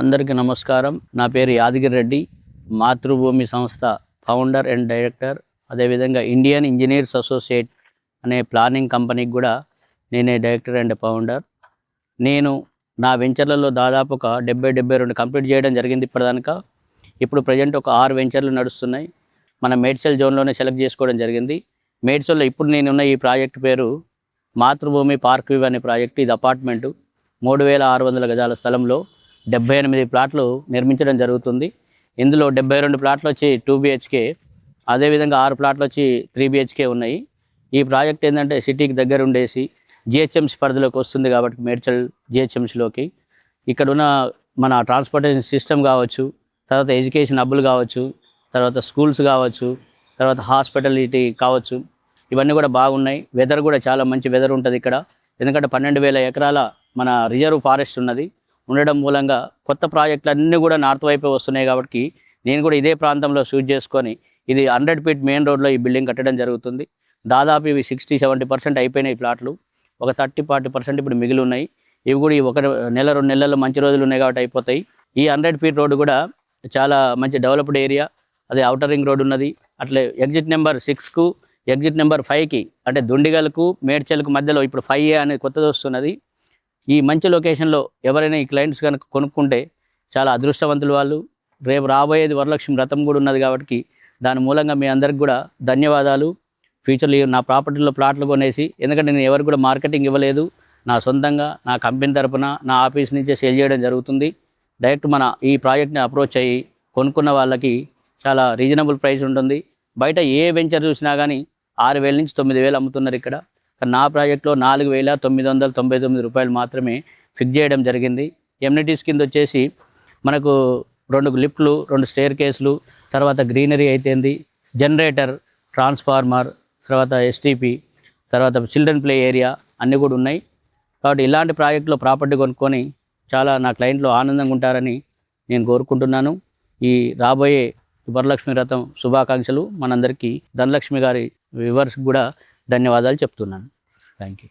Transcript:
అందరికీ నమస్కారం. నా పేరు యాదగిరి రెడ్డి. మాతృభూమి సంస్థ ఫౌండర్ అండ్ డైరెక్టర్. అదేవిధంగా ఇండియన్ ఇంజనీర్స్ అసోసియేట్ అనే ప్లానింగ్ కంపెనీకి కూడా నేనే డైరెక్టర్ అండ్ ఫౌండర్. నేను నా వెంచర్లలో దాదాపు ఒక 72 కంప్లీట్ చేయడం జరిగింది ఇప్పటిదాకా. ఇప్పుడు ప్రజెంట్ ఒక 6 వెంచర్లు నడుస్తున్నాయి. మన మేడ్చల్ జోన్లోనే సెలెక్ట్ చేసుకోవడం జరిగింది. మేడ్చల్లో ఇప్పుడు నేనున్న ఈ ప్రాజెక్ట్ పేరు మాతృభూమి పార్క్ వ్యూ అనే ప్రాజెక్ట్. ఇది అపార్ట్మెంటు 3600 గజాల స్థలంలో 78 ప్లాట్లు నిర్మించడం జరుగుతుంది. ఇందులో 72 ప్లాట్లు వచ్చి 2 BHK, అదేవిధంగా 6 ప్లాట్లు వచ్చి 3 BHK ఉన్నాయి. ఈ ప్రాజెక్ట్ ఏంటంటే సిటీకి దగ్గర ఉండేసి GHMC పరిధిలోకి వస్తుంది కాబట్టి మేడ్చల్ GHMCలోకి ఇక్కడ ఉన్న మన ట్రాన్స్పోర్టేషన్ సిస్టమ్ కావచ్చు, తర్వాత ఎడ్యుకేషన్ హబ్బులు కావచ్చు, తర్వాత స్కూల్స్ కావచ్చు, తర్వాత హాస్పిటాలిటీ కావచ్చు, ఇవన్నీ కూడా బాగున్నాయి. వెదర్ కూడా చాలా మంచి వెదర్ ఉంటుంది ఇక్కడ. ఎందుకంటే 12,000 ఎకరాల మన రిజర్వ్ ఫారెస్ట్ ఉండడం మూలంగా కొత్త ప్రాజెక్టులు అన్నీ కూడా నార్త్ వైపే వస్తున్నాయి. కాబట్టి నేను కూడా ఇదే ప్రాంతంలో షూట్ చేసుకొని ఇది 100 ఫీట్ మెయిన్ రోడ్లో ఈ బిల్డింగ్ కట్టడం జరుగుతుంది. దాదాపు ఇవి 60-70% అయిపోయినాయి ప్లాట్లు. ఒక 30-40% ఇప్పుడు మిగిలి ఉన్నాయి. ఇవి కూడా ఈ 1 నెల 2 నెలల్లో మంచి రోజులు ఉన్నాయి కాబట్టి అయిపోతాయి. ఈ 100 ఫీట్ రోడ్డు కూడా చాలా మంచి డెవలప్డ్ ఏరియా. అదే ఔటర్ రింగ్ రోడ్ ఉన్నది. అట్లే ఎగ్జిట్ నెంబర్ 6కు ఎగ్జిట్ నెంబర్ 5కి అంటే దుండిగల్కు మేడ్చల్కు మధ్యలో ఇప్పుడు 5A అనేది కొత్తది వస్తున్నది. ఈ మంచి లొకేషన్లో ఎవరైనా ఈ క్లయింట్స్ కనుక కొనుక్కుంటే చాలా అదృష్టవంతులు వాళ్ళు. రేపు రాబోయేది వరలక్ష్మి వ్రతం కూడా ఉన్నది కాబట్టి దాని మూలంగా మీ అందరికి కూడా ధన్యవాదాలు. ఫ్యూచర్లో నా ప్రాపర్టీలో ప్లాట్లు కొనేసి, ఎందుకంటే నేను ఎవరికి కూడా మార్కెటింగ్ ఇవ్వలేదు, నా సొంతంగా నా కంపెనీ తరపున నా ఆఫీస్ నుంచే సేల్ చేయడం జరుగుతుంది. డైరెక్ట్ మన ఈ ప్రాజెక్ట్ని అప్రోచ్ అయ్యి కొనుక్కున్న వాళ్ళకి చాలా రీజనబుల్ ప్రైస్ ఉంటుంది. బయట ఏ వెంచర్ చూసినా కానీ 6,000 నుంచి 9,000 అమ్ముతున్నారు. ఇక్కడ నా ప్రాజెక్ట్లో 4,999 రూపాయలు మాత్రమే ఫిక్స్ చేయడం జరిగింది. ఎమ్యూనిటీస్ కింద వచ్చేసి మనకు 2 లిఫ్ట్లు, 2 స్టేర్ కేసులు, తర్వాత గ్రీనరీ అయితేంది, జనరేటర్, ట్రాన్స్ఫార్మర్, తర్వాత STP, తర్వాత చిల్డ్రన్ ప్లే ఏరియా అన్నీ కూడా ఉన్నాయి. కాబట్టి ఇలాంటి ప్రాజెక్టులో ప్రాపర్టీ కొనుక్కొని చాలా నా క్లయింట్లు ఆనందంగా ఉంటారని నేను కోరుకుంటున్నాను. ఈ రాబోయే వరలక్ష్మి వ్రతం శుభాకాంక్షలు. మనందరికీ ధనలక్ష్మి గారి వ్యూవర్స్కి కూడా ధన్యవాదాలు చెప్తున్నాను. Thank you.